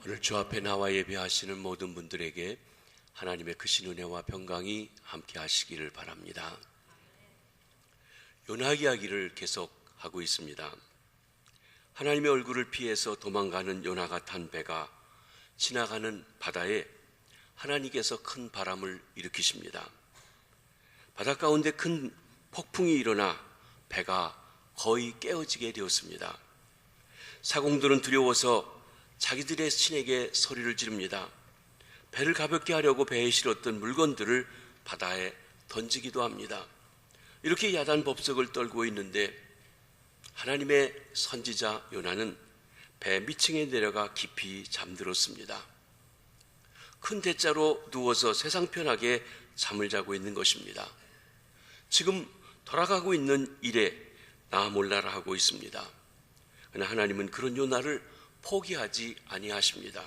오늘 주 앞에 나와 예배하시는 모든 분들에게 하나님의 크신 은혜와 평강이 함께 하시기를 바랍니다. 요나 이야기를 계속하고 있습니다. 하나님의 얼굴을 피해서 도망가는 요나가 탄 배가 지나가는 바다에 하나님께서 큰 바람을 일으키십니다. 바다 가운데 큰 폭풍이 일어나 배가 거의 깨어지게 되었습니다. 사공들은 두려워서 자기들의 신에게 소리를 지릅니다. 배를 가볍게 하려고 배에 실었던 물건들을 바다에 던지기도 합니다. 이렇게 야단법석을 떨고 있는데 하나님의 선지자 요나는 배 밑층에 내려가 깊이 잠들었습니다. 큰 대자로 누워서 세상 편하게 잠을 자고 있는 것입니다. 지금 돌아가고 있는 일에 나 몰라라 하고 있습니다. 그러나 하나님은 그런 요나를 포기하지 아니하십니다.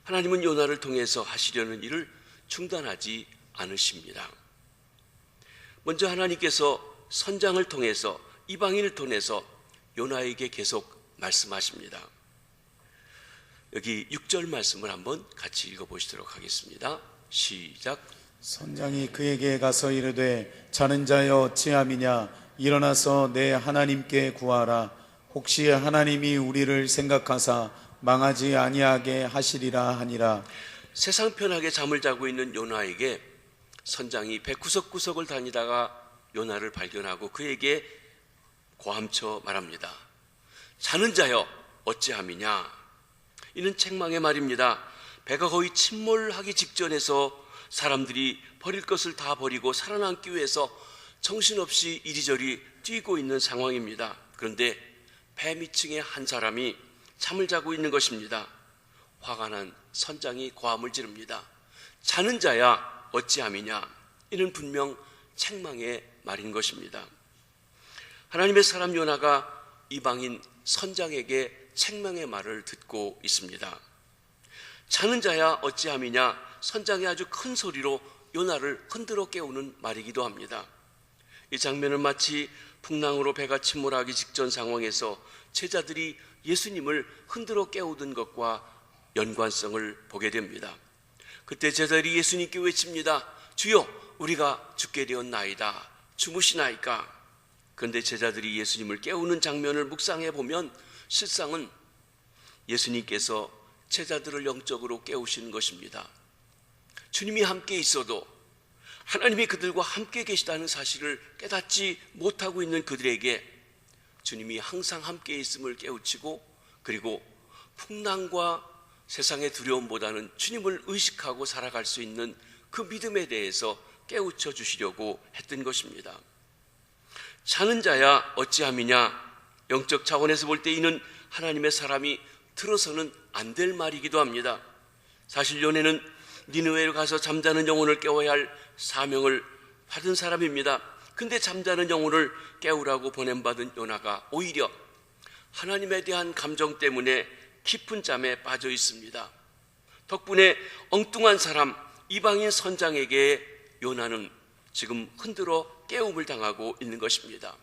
하나님은 요나를 통해서 하시려는 일을 중단하지 않으십니다. 먼저 하나님께서 선장을 통해서 이방인을 통해서 요나에게 계속 말씀하십니다. 여기 6절 말씀을 한번 같이 읽어보시도록 하겠습니다. 시작. 선장이 그에게 가서 이르되 자는 자여 어찌함이냐 일어나서 내 하나님께 구하라. 혹시 하나님이 우리를 생각하사 망하지 아니하게 하시리라 하니라. 세상 편하게 잠을 자고 있는 요나에게 선장이 배 구석구석을 다니다가 요나를 발견하고 그에게 고함쳐 말합니다. 자는 자여 어찌함이냐. 이는 책망의 말입니다. 배가 거의 침몰하기 직전에서 사람들이 버릴 것을 다 버리고 살아남기 위해서 정신없이 이리저리 뛰고 있는 상황입니다. 그런데 배 밑층에 한 사람이 잠을 자고 있는 것입니다. 화가 난 선장이 고함을 지릅니다. 자는 자야 어찌함이냐. 이는 분명 책망의 말인 것입니다. 하나님의 사람 요나가 이방인 선장에게 책망의 말을 듣고 있습니다. 자는 자야 어찌함이냐. 선장이 아주 큰 소리로 요나를 흔들어 깨우는 말이기도 합니다. 이 장면은 마치 풍랑으로 배가 침몰하기 직전 상황에서 제자들이 예수님을 흔들어 깨우던 것과 연관성을 보게 됩니다. 그때 제자들이 예수님께 외칩니다. 주여 우리가 죽게 되었나이다. 주무시나이까. 그런데 제자들이 예수님을 깨우는 장면을 묵상해 보면 실상은 예수님께서 제자들을 영적으로 깨우시는 것입니다. 주님이 함께 있어도 하나님이 그들과 함께 계시다는 사실을 깨닫지 못하고 있는 그들에게 주님이 항상 함께 있음을 깨우치고 그리고 풍랑과 세상의 두려움보다는 주님을 의식하고 살아갈 수 있는 그 믿음에 대해서 깨우쳐 주시려고 했던 것입니다. 자는 자야 어찌함이냐. 영적 차원에서 볼 때 이는 하나님의 사람이 들어서는 안 될 말이기도 합니다. 사실 요나는 니느웨로 가서 잠자는 영혼을 깨워야 할 사명을 받은 사람입니다. 근데 잠자는 영혼을 깨우라고 보냄받은 요나가 오히려 하나님에 대한 감정 때문에 깊은 잠에 빠져 있습니다. 덕분에 엉뚱한 사람 이방인 선장에게 요나는 지금 흔들어 깨움을 당하고 있는 것입니다.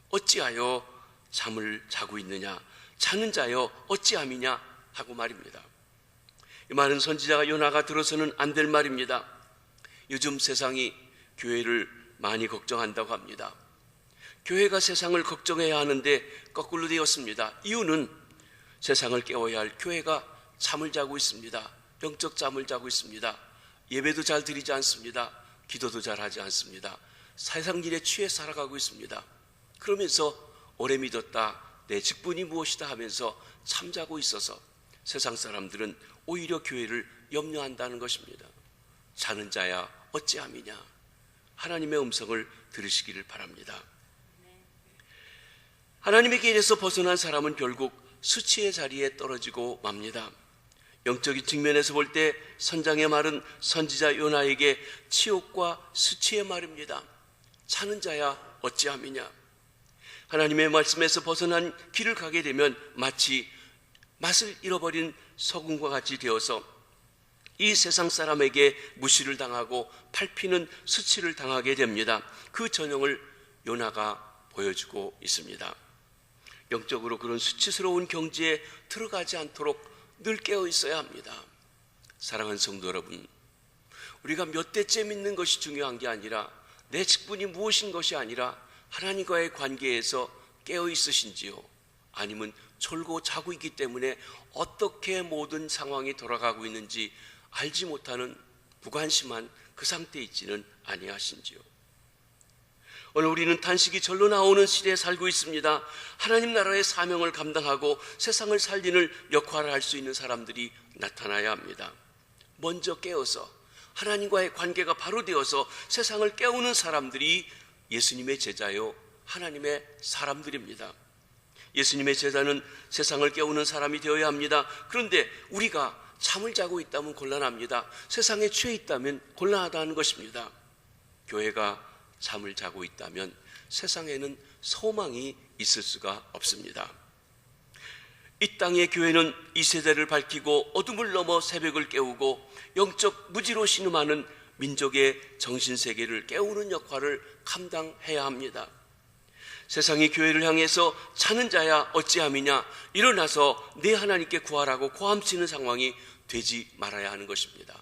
어찌하여 잠을 자고 있느냐. 자는 자여 어찌함이냐 하고 말입니다. 이 말은 선지자가 요나가 들어서는 안 될 말입니다. 요즘 세상이 교회를 많이 걱정한다고 합니다. 교회가 세상을 걱정해야 하는데 거꾸로 되었습니다. 이유는 세상을 깨워야 할 교회가 잠을 자고 있습니다. 영적 잠을 자고 있습니다. 예배도 잘 드리지 않습니다. 기도도 잘 하지 않습니다. 세상 일에 취해 살아가고 있습니다. 그러면서 오래 믿었다, 내 직분이 무엇이다 하면서 잠자고 있어서 세상 사람들은 오히려 교회를 염려한다는 것입니다. 자는 자야 어찌함이냐. 하나님의 음성을 들으시기를 바랍니다. 하나님의 길에서 벗어난 사람은 결국 수치의 자리에 떨어지고 맙니다. 영적인 측면에서 볼 때 선장의 말은 선지자 요나에게 치욕과 수치의 말입니다. 자는 자야 어찌함이냐. 하나님의 말씀에서 벗어난 길을 가게 되면 마치 맛을 잃어버린 소금과 같이 되어서 이 세상 사람에게 무시를 당하고 밟히는 수치를 당하게 됩니다. 그 전형을 요나가 보여주고 있습니다. 영적으로 그런 수치스러운 경지에 들어가지 않도록 늘 깨어 있어야 합니다. 사랑하는 성도 여러분, 우리가 몇 대째 믿는 것이 중요한 게 아니라 내 직분이 무엇인 것이 아니라 하나님과의 관계에서 깨어 있으신지요? 아니면 졸고 자고 있기 때문에 어떻게 모든 상황이 돌아가고 있는지 알지 못하는 무관심한 그 상태에 있지는 아니하신지요? 오늘 우리는 단식이 절로 나오는 시대에 살고 있습니다. 하나님 나라의 사명을 감당하고 세상을 살리는 역할을 할 수 있는 사람들이 나타나야 합니다. 먼저 깨어서 하나님과의 관계가 바로 되어서 세상을 깨우는 사람들이 예수님의 제자요 하나님의 사람들입니다. 예수님의 제자는 세상을 깨우는 사람이 되어야 합니다. 그런데 우리가 잠을 자고 있다면 곤란합니다. 세상에 취해 있다면 곤란하다는 것입니다. 교회가 잠을 자고 있다면 세상에는 소망이 있을 수가 없습니다. 이 땅의 교회는 이 세대를 밝히고 어둠을 넘어 새벽을 깨우고 영적 무지로 신음하는 민족의 정신세계를 깨우는 역할을 감당해야 합니다. 세상이 교회를 향해서 자는 자야 어찌함이냐, 일어나서 내 하나님께 구하라고 고함치는 상황이 되지 말아야 하는 것입니다.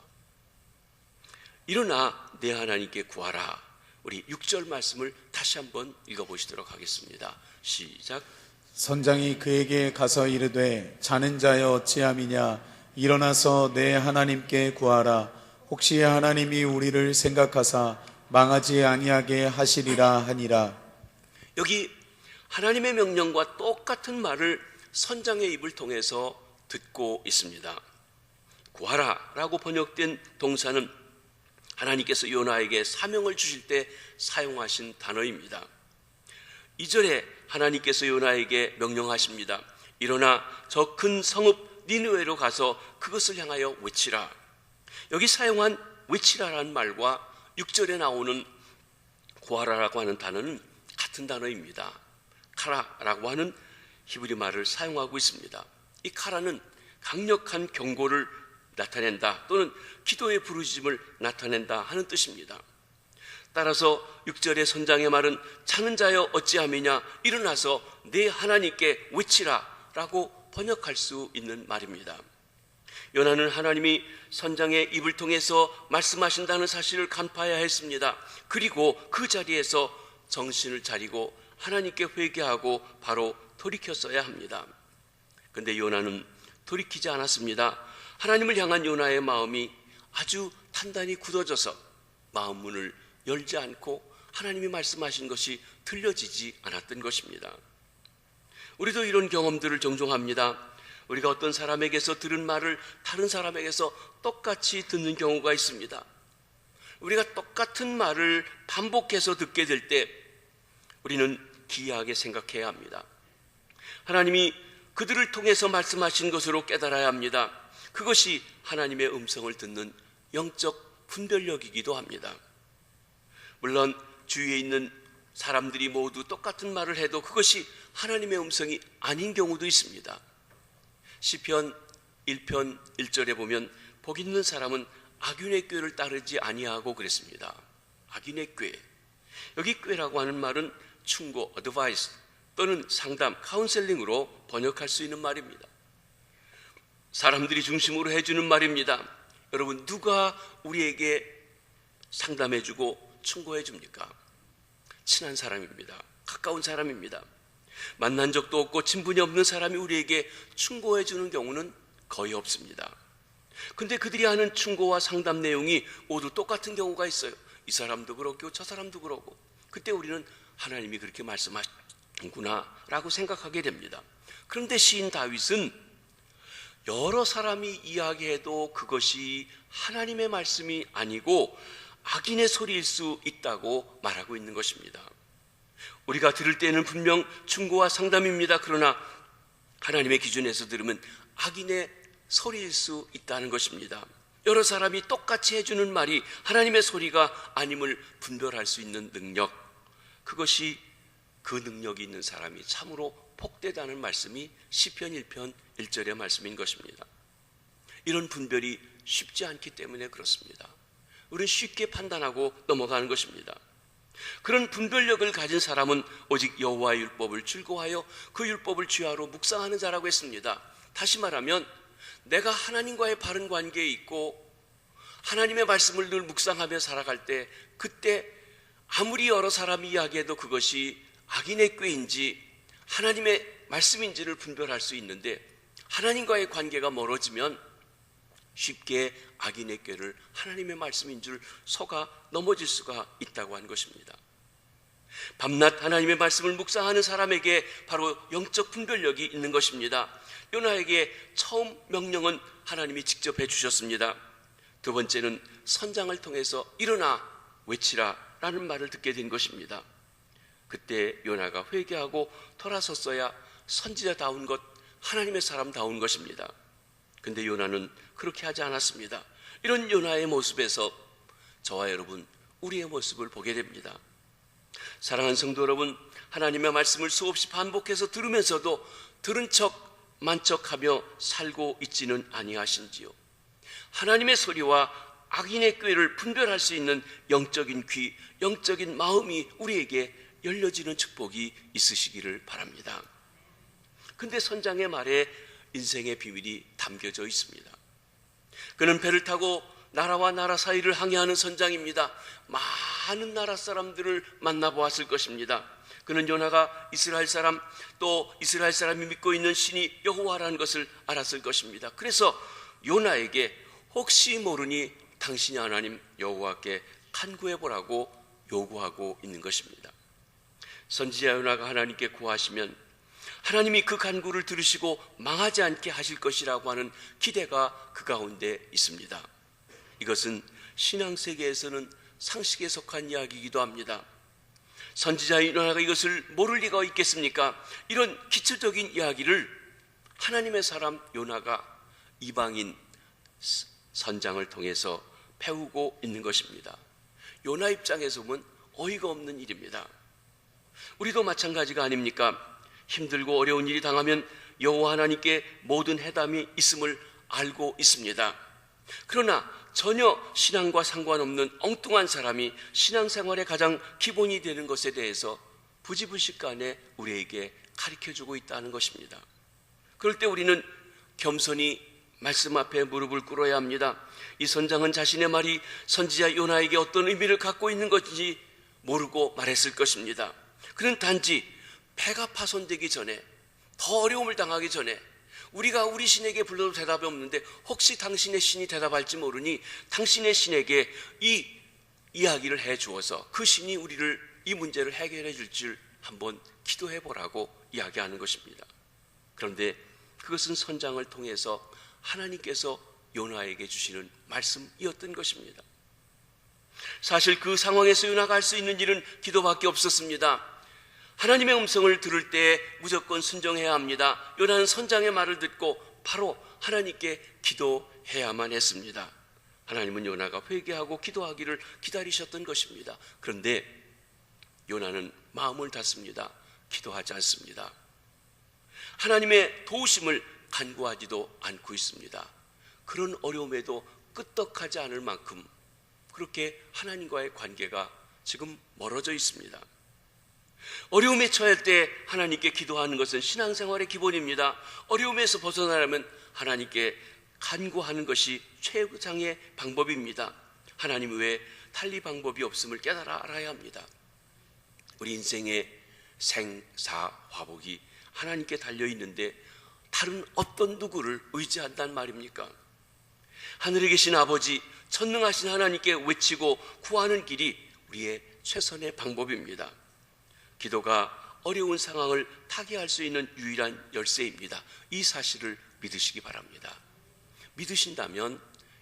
일어나 내 하나님께 구하라. 우리 6절 말씀을 다시 한번 읽어보시도록 하겠습니다. 시작. 선장이 그에게 가서 이르되 자는 자여 어찌함이냐, 일어나서 내 하나님께 구하라. 혹시 하나님이 우리를 생각하사 망하지 아니하게 하시리라 하니라. 여기 하나님의 명령과 똑같은 말을 선장의 입을 통해서 듣고 있습니다. 구하라 라고 번역된 동사는 하나님께서 요나에게 사명을 주실 때 사용하신 단어입니다. 2절에 하나님께서 요나에게 명령하십니다. 일어나 저 큰 성읍 니느웨로 가서 그것을 향하여 외치라. 여기 사용한 외치라라는 말과 6절에 나오는 구하라라고 하는 단어는 같은 단어입니다. 카라라고 하는 히브리 말을 사용하고 있습니다. 이 카라는 강력한 경고를 나타낸다 또는 기도의 부르짖음을 나타낸다 하는 뜻입니다. 따라서 6절의 선장의 말은 자는 자여 어찌함이냐, 일어나서 내 하나님께 외치라 라고 번역할 수 있는 말입니다. 요나는 하나님이 선장의 입을 통해서 말씀하신다는 사실을 간파해야 했습니다. 그리고 그 자리에서 정신을 차리고 하나님께 회개하고 바로 돌이켰어야 합니다. 그런데 요나는 돌이키지 않았습니다. 하나님을 향한 요나의 마음이 아주 단단히 굳어져서 마음 문을 열지 않고 하나님이 말씀하신 것이 들려지지 않았던 것입니다. 우리도 이런 경험들을 종종 합니다. 우리가 어떤 사람에게서 들은 말을 다른 사람에게서 똑같이 듣는 경우가 있습니다. 우리가 똑같은 말을 반복해서 듣게 될 때 우리는 기이하게 생각해야 합니다. 하나님이 그들을 통해서 말씀하신 것으로 깨달아야 합니다. 그것이 하나님의 음성을 듣는 영적 분별력이기도 합니다. 물론 주위에 있는 사람들이 모두 똑같은 말을 해도 그것이 하나님의 음성이 아닌 경우도 있습니다. 시편 1편 1절에 보면 복 있는 사람은 악인의 꾀를 따르지 아니하고 그랬습니다. 악인의 꾀. 여기 꾀라고 하는 말은 충고, 어드바이스 또는 상담, 카운셀링으로 번역할 수 있는 말입니다. 사람들이 중심으로 해주는 말입니다. 여러분, 누가 우리에게 상담해주고 충고해줍니까? 친한 사람입니다. 가까운 사람입니다. 만난 적도 없고 친분이 없는 사람이 우리에게 충고해주는 경우는 거의 없습니다. 근데 그들이 하는 충고와 상담 내용이 모두 똑같은 경우가 있어요. 이 사람도 그렇고 저 사람도 그러고. 그때 우리는 하나님이 그렇게 말씀하시는구나 라고 생각하게 됩니다. 그런데 시인 다윗은 여러 사람이 이야기해도 그것이 하나님의 말씀이 아니고 악인의 소리일 수 있다고 말하고 있는 것입니다. 우리가 들을 때는 분명 충고와 상담입니다. 그러나 하나님의 기준에서 들으면 악인의 소리일 수 있다는 것입니다. 여러 사람이 똑같이 해주는 말이 하나님의 소리가 아님을 분별할 수 있는 능력, 그것이 그 능력이 있는 사람이 참으로 복되다는 말씀이 시편 1편 1절의 말씀인 것입니다. 이런 분별이 쉽지 않기 때문에 그렇습니다. 우리는 쉽게 판단하고 넘어가는 것입니다. 그런 분별력을 가진 사람은 오직 여호와의 율법을 즐거워하여 그 율법을 주야로 묵상하는 자라고 했습니다. 다시 말하면 내가 하나님과의 바른 관계에 있고 하나님의 말씀을 늘 묵상하며 살아갈 때, 그때 아무리 여러 사람이 이야기해도 그것이 악인의 꾀인지 하나님의 말씀인지를 분별할 수 있는데, 하나님과의 관계가 멀어지면 쉽게 악인의 꾀를 하나님의 말씀인 줄 속아 넘어질 수가 있다고 하는 것입니다. 밤낮 하나님의 말씀을 묵상하는 사람에게 바로 영적 분별력이 있는 것입니다. 요나에게 처음 명령은 하나님이 직접 해주셨습니다. 두 번째는 선장을 통해서 일어나 외치라 라는 말을 듣게 된 것입니다. 그때 요나가 회개하고 돌아섰어야 선지자다운 것, 하나님의 사람다운 것입니다. 근데 요나는 그렇게 하지 않았습니다. 이런 요나의 모습에서 저와 여러분, 우리의 모습을 보게 됩니다. 사랑하는 성도 여러분, 하나님의 말씀을 수없이 반복해서 들으면서도 들은 척 만척하며 살고 있지는 아니하신지요. 하나님의 소리와 악인의 꾀를 분별할 수 있는 영적인 귀, 영적인 마음이 우리에게 열려지는 축복이 있으시기를 바랍니다. 근데 선장의 말에 인생의 비밀이 담겨져 있습니다. 그는 배를 타고 나라와 나라 사이를 항해하는 선장입니다. 많은 나라 사람들을 만나보았을 것입니다. 그는 요나가 이스라엘 사람, 또 이스라엘 사람이 믿고 있는 신이 여호와라는 것을 알았을 것입니다. 그래서 요나에게 혹시 모르니 당신이 하나님 여호와께 간구해보라고 요구하고 있는 것입니다. 선지자 요나가 하나님께 구하시면 하나님이 그 간구를 들으시고 망하지 않게 하실 것이라고 하는 기대가 그 가운데 있습니다. 이것은 신앙세계에서는 상식에 속한 이야기이기도 합니다. 선지자 요나가 이것을 모를 리가 있겠습니까? 이런 기초적인 이야기를 하나님의 사람 요나가 이방인 선장을 통해서 배우고 있는 것입니다. 요나 입장에서 보면 어이가 없는 일입니다. 우리도 마찬가지가 아닙니까? 힘들고 어려운 일이 당하면 여호와 하나님께 모든 해담이 있음을 알고 있습니다. 그러나 전혀 신앙과 상관없는 엉뚱한 사람이 신앙생활의 가장 기본이 되는 것에 대해서 부지불식간에 우리에게 가르쳐주고 있다는 것입니다. 그럴 때 우리는 겸손히 말씀 앞에 무릎을 꿇어야 합니다. 이 선장은 자신의 말이 선지자 요나에게 어떤 의미를 갖고 있는 것인지 모르고 말했을 것입니다. 그는 단지 배가 파손되기 전에, 더 어려움을 당하기 전에, 우리가 우리 신에게 불러도 대답이 없는데 혹시 당신의 신이 대답할지 모르니 당신의 신에게 이 이야기를 해 주어서 그 신이 우리를 이 문제를 해결해 줄 줄 한번 기도해 보라고 이야기하는 것입니다. 그런데 그것은 선장을 통해서 하나님께서 요나에게 주시는 말씀이었던 것입니다. 사실 그 상황에서 요나가 할 수 있는 일은 기도밖에 없었습니다. 하나님의 음성을 들을 때 무조건 순종해야 합니다. 요나는 선장의 말을 듣고 바로 하나님께 기도해야만 했습니다. 하나님은 요나가 회개하고 기도하기를 기다리셨던 것입니다. 그런데 요나는 마음을 닫습니다. 기도하지 않습니다. 하나님의 도우심을 간구하지도 않고 있습니다. 그런 어려움에도 끄떡하지 않을 만큼 그렇게 하나님과의 관계가 지금 멀어져 있습니다. 어려움에 처할 때 하나님께 기도하는 것은 신앙생활의 기본입니다. 어려움에서 벗어나려면 하나님께 간구하는 것이 최상의 방법입니다. 하나님 외에 달리 방법이 없음을 깨달아 알아야 합니다. 우리 인생의 생사화복이 하나님께 달려있는데 다른 어떤 누구를 의지한단 말입니까? 하늘에 계신 아버지, 전능하신 하나님께 외치고 구하는 길이 우리의 최선의 방법입니다. 기도가 어려운 상황을 타개할 수 있는 유일한 열쇠입니다. 이 사실을 믿으시기 바랍니다. 믿으신다면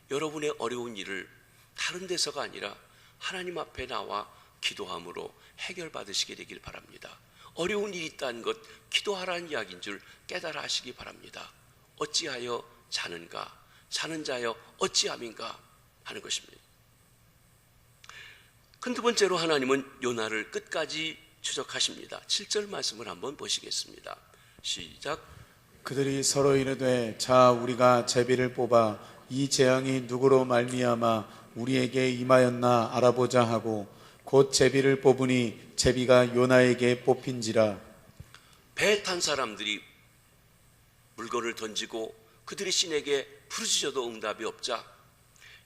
여러분의 어려운 일을 다른 데서가 아니라 하나님 앞에 나와 기도함으로 해결받으시게 되길 바랍니다. 어려운 일이 있다는 것, 기도하라는 이야기인 줄 깨달아 하시기 바랍니다. 어찌하여 자는가? 자는 자여 어찌함인가? 하는 것입니다. 큰 두 번째로 하나님은 요나를 끝까지 추적하십니다. 7절 말씀을 한번 보시겠습니다. 시작. 그들이 서로 이르되 자 우리가 제비를 뽑아 이 재앙이 누구로 말미암아 우리에게 임하였나 알아보자 하고 곧 제비를 뽑으니 제비가 요나에게 뽑힌지라. 배에 탄 사람들이 물건을 던지고 그들이 신에게 부르짖어도 응답이 없자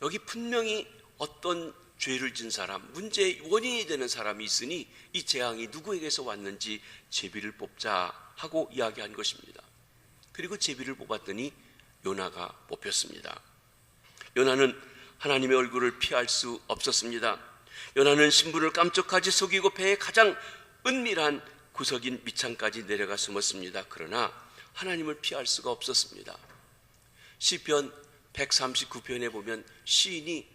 여기 분명히 어떤 죄를 진 사람, 문제의 원인이 되는 사람이 있으니 이 재앙이 누구에게서 왔는지 제비를 뽑자 하고 이야기한 것입니다. 그리고 제비를 뽑았더니 요나가 뽑혔습니다. 요나는 하나님의 얼굴을 피할 수 없었습니다. 요나는 신분을 깜짝하지 속이고 배의 가장 은밀한 구석인 밑창까지 내려가 숨었습니다. 그러나 하나님을 피할 수가 없었습니다. 시편 139편에 보면 시인이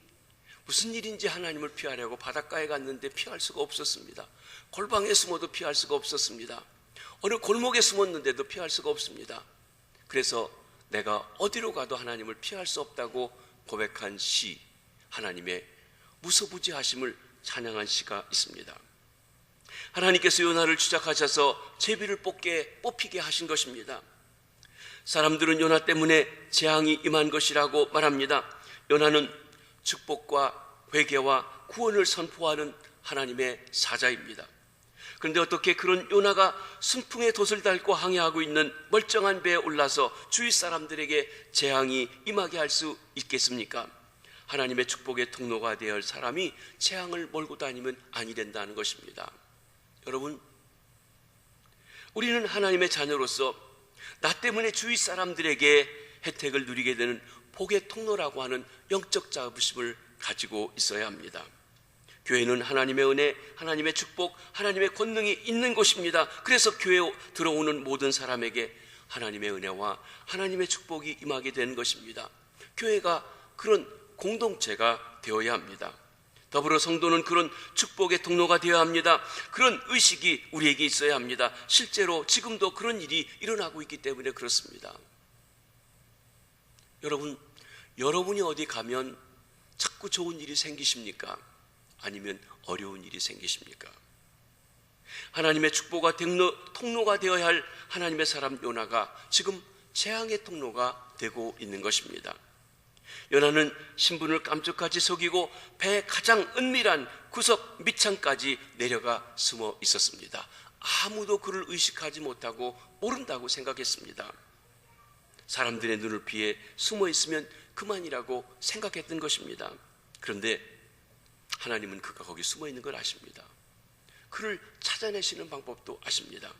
무슨 일인지 하나님을 피하려고 바닷가에 갔는데 피할 수가 없었습니다. 골방에 숨어도 피할 수가 없었습니다. 어느 골목에 숨었는데도 피할 수가 없습니다. 그래서 내가 어디로 가도 하나님을 피할 수 없다고 고백한 시, 하나님의 무소부지하심을 찬양한 시가 있습니다. 하나님께서 요나를 추적하셔서 제비를 뽑히게 하신 것입니다. 사람들은 요나 때문에 재앙이 임한 것이라고 말합니다. 요나는 축복과 회개와 구원을 선포하는 하나님의 사자입니다. 그런데 어떻게 그런 요나가 순풍의 돛을 달고 항해하고 있는 멀쩡한 배에 올라서 주위 사람들에게 재앙이 임하게 할 수 있겠습니까? 하나님의 축복의 통로가 되어야 할 사람이 재앙을 몰고 다니면 아니 된다는 것입니다. 여러분, 우리는 하나님의 자녀로서 나 때문에 주위 사람들에게 혜택을 누리게 되는 복의 통로라고 하는 영적 자부심을 가지고 있어야 합니다. 교회는 하나님의 은혜, 하나님의 축복, 하나님의 권능이 있는 곳입니다. 그래서 교회에 들어오는 모든 사람에게 하나님의 은혜와 하나님의 축복이 임하게 되는 것입니다. 교회가 그런 공동체가 되어야 합니다. 더불어 성도는 그런 축복의 통로가 되어야 합니다. 그런 의식이 우리에게 있어야 합니다. 실제로 지금도 그런 일이 일어나고 있기 때문에 그렇습니다. 여러분이 어디 가면 자꾸 좋은 일이 생기십니까? 아니면 어려운 일이 생기십니까? 하나님의 축복과 통로가 되어야 할 하나님의 사람 요나가 지금 재앙의 통로가 되고 있는 것입니다. 요나는 신분을 깜짝같이 속이고 배의 가장 은밀한 구석 밑창까지 내려가 숨어 있었습니다. 아무도 그를 의식하지 못하고 모른다고 생각했습니다. 사람들의 눈을 피해 숨어 있으면 그만이라고 생각했던 것입니다. 그런데 하나님은 그가 거기 숨어 있는 걸 아십니다. 그를 찾아내시는 방법도 아십니다.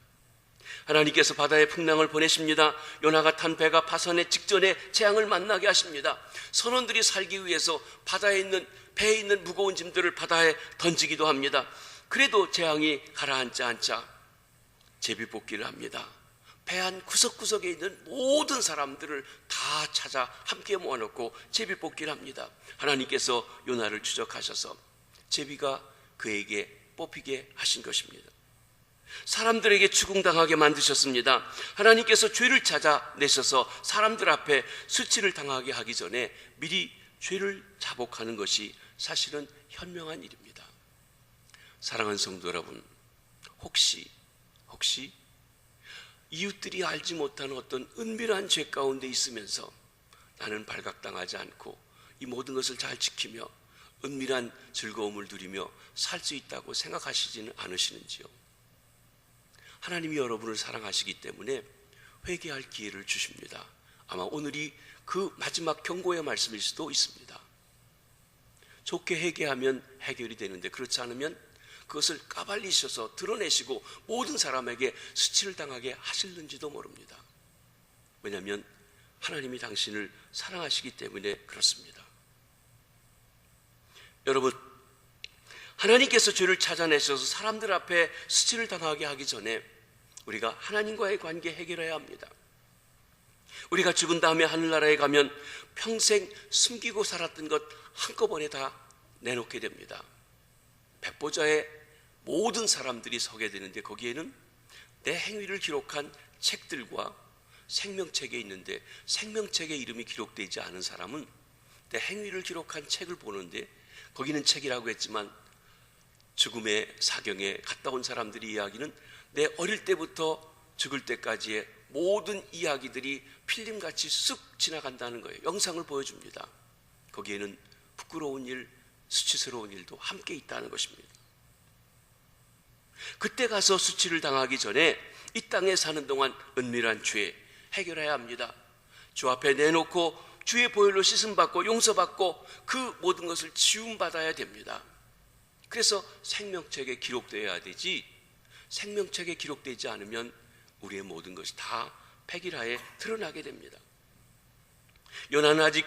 하나님께서 바다에 풍랑을 보내십니다. 요나가 탄 배가 파선의 직전에 재앙을 만나게 하십니다. 선원들이 살기 위해서 배에 있는 무거운 짐들을 바다에 던지기도 합니다. 그래도 재앙이 가라앉지 않자 제비뽑기를 합니다. 배 안 구석구석에 있는 모든 사람들을 다 찾아 함께 모아놓고 제비뽑기를 합니다. 하나님께서 요나를 추적하셔서 제비가 그에게 뽑히게 하신 것입니다. 사람들에게 추궁당하게 만드셨습니다. 하나님께서 죄를 찾아내셔서 사람들 앞에 수치를 당하게 하기 전에 미리 죄를 자복하는 것이 사실은 현명한 일입니다. 사랑하는 성도 여러분, 혹시 이웃들이 알지 못하는 어떤 은밀한 죄 가운데 있으면서 나는 발각당하지 않고 이 모든 것을 잘 지키며 은밀한 즐거움을 누리며 살 수 있다고 생각하시지는 않으시는지요? 하나님이 여러분을 사랑하시기 때문에 회개할 기회를 주십니다. 아마 오늘이 그 마지막 경고의 말씀일 수도 있습니다. 좋게 회개하면 해결이 되는데 그렇지 않으면 그것을 까발리셔서 드러내시고 모든 사람에게 수치를 당하게 하실는지도 모릅니다. 왜냐하면 하나님이 당신을 사랑하시기 때문에 그렇습니다. 여러분, 하나님께서 죄를 찾아내셔서 사람들 앞에 수치를 당하게 하기 전에 우리가 하나님과의 관계 해결해야 합니다. 우리가 죽은 다음에 하늘나라에 가면 평생 숨기고 살았던 것 한꺼번에 다 내놓게 됩니다. 백보자에 모든 사람들이 서게 되는데 거기에는 내 행위를 기록한 책들과 생명책에 있는데 생명책에 이름이 기록되지 않은 사람은 내 행위를 기록한 책을 보는데 거기는 책이라고 했지만 죽음의 사경에 갔다 온 사람들의 이야기는 내 어릴 때부터 죽을 때까지의 모든 이야기들이 필름같이 쑥 지나간다는 거예요. 영상을 보여줍니다. 거기에는 부끄러운 일, 수치스러운 일도 함께 있다는 것입니다. 그때 가서 수치를 당하기 전에 이 땅에 사는 동안 은밀한 죄 해결해야 합니다. 주 앞에 내놓고 주의 보혈로 씻음받고 용서받고 그 모든 것을 지움받아야 됩니다. 그래서 생명책에 기록되어야 되지, 생명책에 기록되지 않으면 우리의 모든 것이 다 폐기라에 드러나게 됩니다. 요나는 아직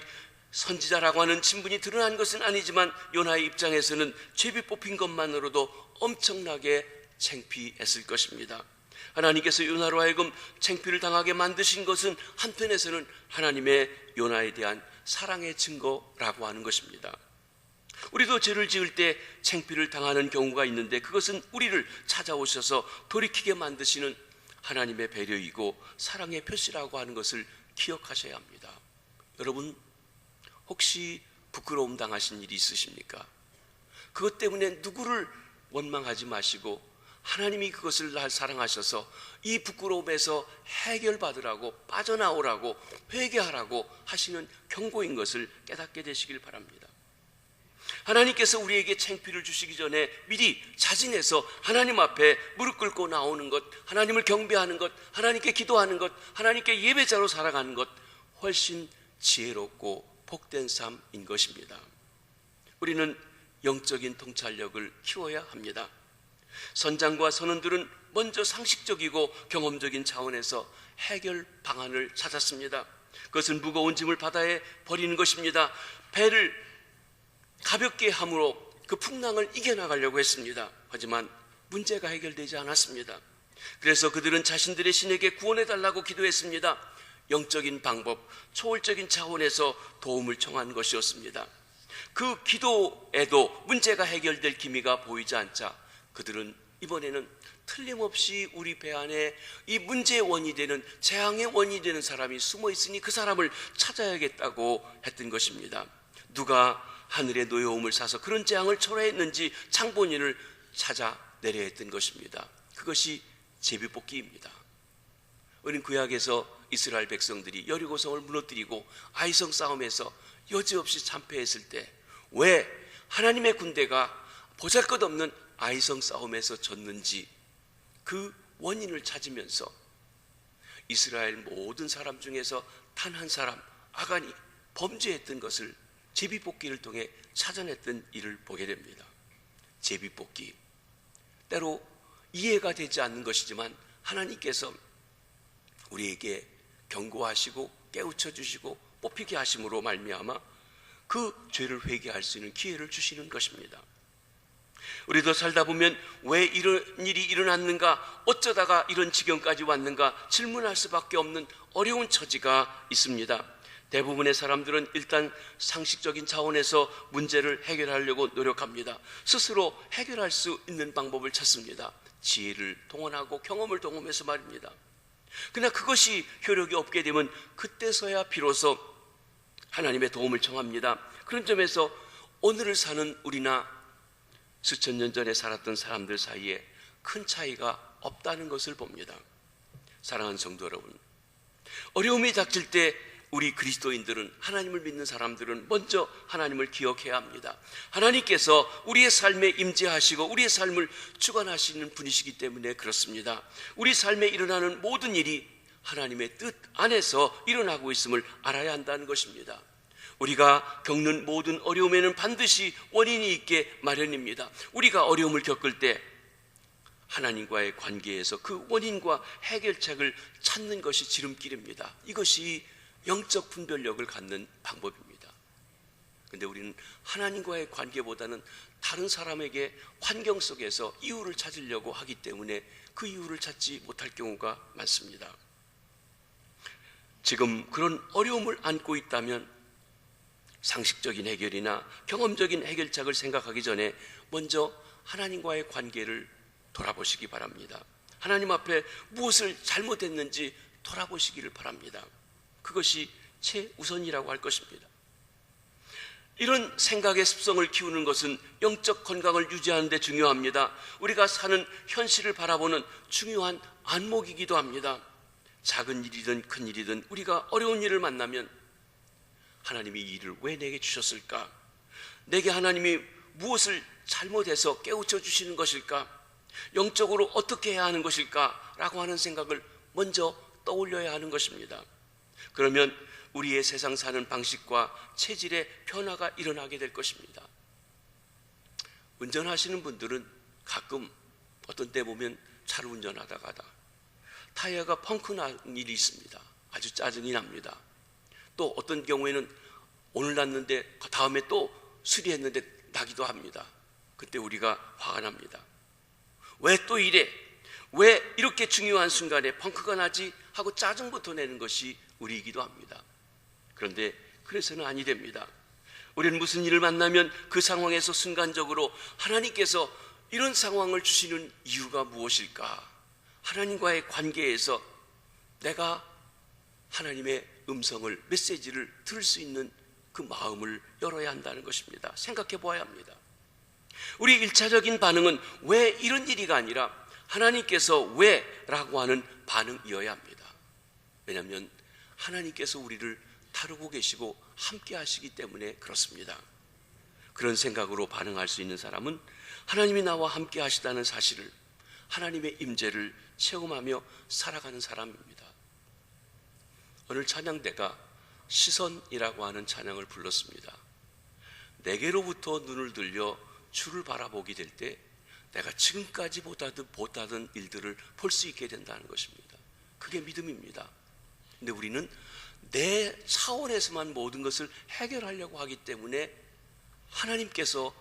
선지자라고 하는 신분이 드러난 것은 아니지만 요나의 입장에서는 죄비 뽑힌 것만으로도 엄청나게 창피했을 것입니다. 하나님께서 요나로 하여금 창피를 당하게 만드신 것은 한편에서는 하나님의 요나에 대한 사랑의 증거라고 하는 것입니다. 우리도 죄를 지을 때 창피를 당하는 경우가 있는데 그것은 우리를 찾아오셔서 돌이키게 만드시는 하나님의 배려이고 사랑의 표시라고 하는 것을 기억하셔야 합니다. 여러분, 혹시 부끄러움 당하신 일이 있으십니까? 그것 때문에 누구를 원망하지 마시고 하나님이 그것을 날 사랑하셔서 이 부끄러움에서 해결받으라고, 빠져나오라고, 회개하라고 하시는 경고인 것을 깨닫게 되시길 바랍니다. 하나님께서 우리에게 창피를 주시기 전에 미리 자진해서 하나님 앞에 무릎 꿇고 나오는 것, 하나님을 경배하는 것, 하나님께 기도하는 것, 하나님께 예배자로 살아가는 것, 훨씬 지혜롭고 복된 삶인 것입니다. 우리는 영적인 통찰력을 키워야 합니다. 선장과 선원들은 먼저 상식적이고 경험적인 차원에서 해결 방안을 찾았습니다. 그것은 무거운 짐을 바다에 버리는 것입니다. 배를 가볍게 함으로 그 풍랑을 이겨나가려고 했습니다. 하지만 문제가 해결되지 않았습니다. 그래서 그들은 자신들의 신에게 구원해달라고 기도했습니다. 영적인 방법, 초월적인 차원에서 도움을 청한 것이었습니다. 그 기도에도 문제가 해결될 기미가 보이지 않자 그들은 이번에는 틀림없이 우리 배 안에 이 문제의 원인이 되는, 재앙의 원인이 되는 사람이 숨어 있으니 그 사람을 찾아야겠다고 했던 것입니다. 누가 하늘의 노여움을 사서 그런 재앙을 초래했는지 창본인을 찾아내려 했던 것입니다. 그것이 제비뽑기입니다. 우리는 구약에서 이스라엘 백성들이 여리고성을 무너뜨리고 아이성 싸움에서 여지없이 참패했을 때 왜 하나님의 군대가 보잘것없는 아이성 싸움에서 졌는지 그 원인을 찾으면서 이스라엘 모든 사람 중에서 단 한 사람, 아간이 범죄했던 것을 제비뽑기를 통해 찾아냈던 일을 보게 됩니다. 제비뽑기, 때로 이해가 되지 않는 것이지만 하나님께서 우리에게 경고하시고 깨우쳐 주시고 뽑히게 하심으로 말미암아 그 죄를 회개할 수 있는 기회를 주시는 것입니다. 우리도 살다 보면 왜 이런 일이 일어났는가, 어쩌다가 이런 지경까지 왔는가 질문할 수밖에 없는 어려운 처지가 있습니다. 대부분의 사람들은 일단 상식적인 차원에서 문제를 해결하려고 노력합니다. 스스로 해결할 수 있는 방법을 찾습니다. 지혜를 동원하고 경험을 동원해서 말입니다. 그러나 그것이 효력이 없게 되면 그때서야 비로소 하나님의 도움을 청합니다. 그런 점에서 오늘을 사는 우리나 수천 년 전에 살았던 사람들 사이에 큰 차이가 없다는 것을 봅니다. 사랑하는 성도 여러분, 어려움이 닥칠 때 우리 그리스도인들은, 하나님을 믿는 사람들은 먼저 하나님을 기억해야 합니다. 하나님께서 우리의 삶에 임재하시고 우리의 삶을 주관하시는 분이시기 때문에 그렇습니다. 우리 삶에 일어나는 모든 일이 하나님의 뜻 안에서 일어나고 있음을 알아야 한다는 것입니다. 우리가 겪는 모든 어려움에는 반드시 원인이 있게 마련입니다. 우리가 어려움을 겪을 때 하나님과의 관계에서 그 원인과 해결책을 찾는 것이 지름길입니다. 이것이 영적 분별력을 갖는 방법입니다. 그런데 우리는 하나님과의 관계보다는 다른 사람에게 환경 속에서 이유를 찾으려고 하기 때문에 그 이유를 찾지 못할 경우가 많습니다. 지금 그런 어려움을 안고 있다면 상식적인 해결이나 경험적인 해결책을 생각하기 전에 먼저 하나님과의 관계를 돌아보시기 바랍니다. 하나님 앞에 무엇을 잘못했는지 돌아보시기를 바랍니다. 그것이 최우선이라고 할 것입니다. 이런 생각의 습성을 키우는 것은 영적 건강을 유지하는 데 중요합니다. 우리가 사는 현실을 바라보는 중요한 안목이기도 합니다. 작은 일이든 큰 일이든 우리가 어려운 일을 만나면 하나님이 이 일을 왜 내게 주셨을까? 내게 하나님이 무엇을 잘못해서 깨우쳐 주시는 것일까? 영적으로 어떻게 해야 하는 것일까? 라고 하는 생각을 먼저 떠올려야 하는 것입니다. 그러면 우리의 세상 사는 방식과 체질의 변화가 일어나게 될 것입니다. 운전하시는 분들은 가끔 어떤 때 보면 차를 운전하다가 타이어가 펑크 난 일이 있습니다. 아주 짜증이 납니다. 또 어떤 경우에는 오늘 났는데 그 다음에 또 수리했는데 나기도 합니다. 그때 우리가 화가 납니다. 왜 또 이래? 왜 이렇게 중요한 순간에 펑크가 나지? 하고 짜증부터 내는 것이 우리이기도 합니다. 그런데 그래서는 아니 됩니다. 우리는 무슨 일을 만나면 그 상황에서 순간적으로 하나님께서 이런 상황을 주시는 이유가 무엇일까? 하나님과의 관계에서 내가 하나님의 음성을, 메시지를 들을 수 있는 그 마음을 열어야 한다는 것입니다. 생각해 보아야 합니다. 우리 1차적인 반응은 왜 이런 일이가 아니라 하나님께서 왜? 라고 하는 반응이어야 합니다. 왜냐하면 하나님께서 우리를 다루고 계시고 함께 하시기 때문에 그렇습니다. 그런 생각으로 반응할 수 있는 사람은 하나님이 나와 함께 하시다는 사실을, 하나님의 임재를 체험하며 살아가는 사람입니다. 오늘 찬양대가 시선이라고 하는 찬양을 불렀습니다. 내게로부터 눈을 들려 주를 바라보게 될 때 내가 지금까지 보다던 일들을 볼 수 있게 된다는 것입니다. 그게 믿음입니다. 근데 우리는 내 차원에서만 모든 것을 해결하려고 하기 때문에 하나님께서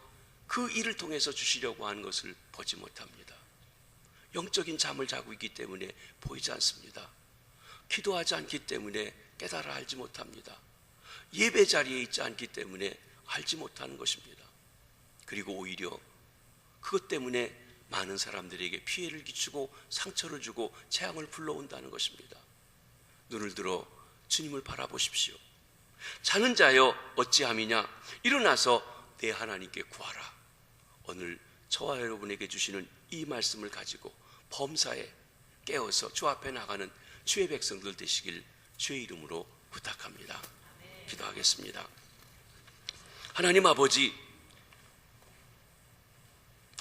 그 일을 통해서 주시려고 하는 것을 보지 못합니다. 영적인 잠을 자고 있기 때문에 보이지 않습니다. 기도하지 않기 때문에 깨달아 알지 못합니다. 예배 자리에 있지 않기 때문에 알지 못하는 것입니다. 그리고 오히려 그것 때문에 많은 사람들에게 피해를 끼치고 상처를 주고 재앙을 불러온다는 것입니다. 눈을 들어 주님을 바라보십시오. 자는 자여 어찌함이냐? 일어나서 내 하나님께 구하라. 오늘 저와 여러분에게 주시는 이 말씀을 가지고 범사에 깨어서 주 앞에 나가는 주의 백성들 되시길 주의 이름으로 부탁합니다. 기도하겠습니다. 하나님 아버지,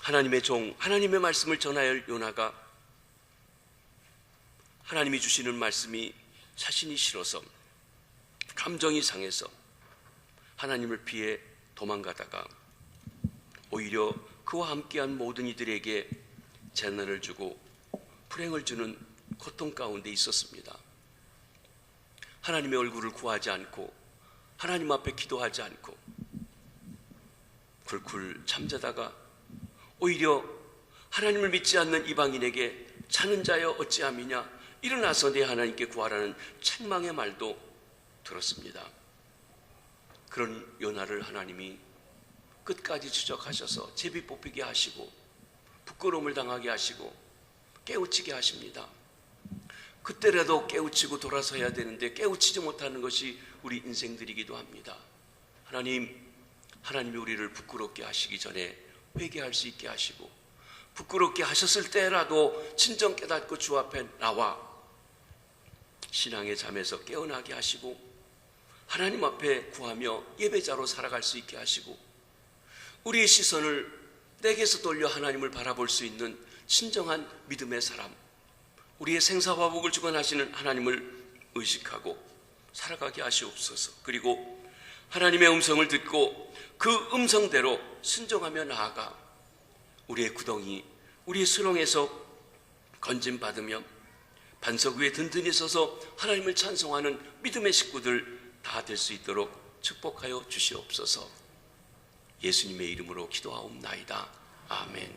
하나님의 종, 하나님의 말씀을 전하여 요나가 하나님이 주시는 말씀이 자신이 싫어서 감정이 상해서 하나님을 피해 도망가다가 오히려 그와 함께한 모든 이들에게 재난을 주고 불행을 주는 고통 가운데 있었습니다. 하나님의 얼굴을 구하지 않고 하나님 앞에 기도하지 않고 굴굴 잠자다가 오히려 하나님을 믿지 않는 이방인에게 자는 자여 어찌함이냐? 일어나서 내 하나님께 구하라는 책망의 말도 들었습니다. 그런 요나를 하나님이 끝까지 추적하셔서 제비 뽑히게 하시고 부끄러움을 당하게 하시고 깨우치게 하십니다. 그때라도 깨우치고 돌아서야 되는데 깨우치지 못하는 것이 우리 인생들이기도 합니다. 하나님이 우리를 부끄럽게 하시기 전에 회개할 수 있게 하시고 부끄럽게 하셨을 때라도 진정 깨닫고 주 앞에 나와 신앙의 잠에서 깨어나게 하시고 하나님 앞에 구하며 예배자로 살아갈 수 있게 하시고 우리의 시선을 내게서 돌려 하나님을 바라볼 수 있는 진정한 믿음의 사람, 우리의 생사화복을 주관하시는 하나님을 의식하고 살아가게 하시옵소서. 그리고 하나님의 음성을 듣고 그 음성대로 순종하며 나아가 우리의 구덩이, 우리의 수렁에서 건짐받으며 반석 위에 든든히 서서 하나님을 찬송하는 믿음의 식구들 다 될 수 있도록 축복하여 주시옵소서. 예수님의 이름으로 기도하옵나이다. 아멘.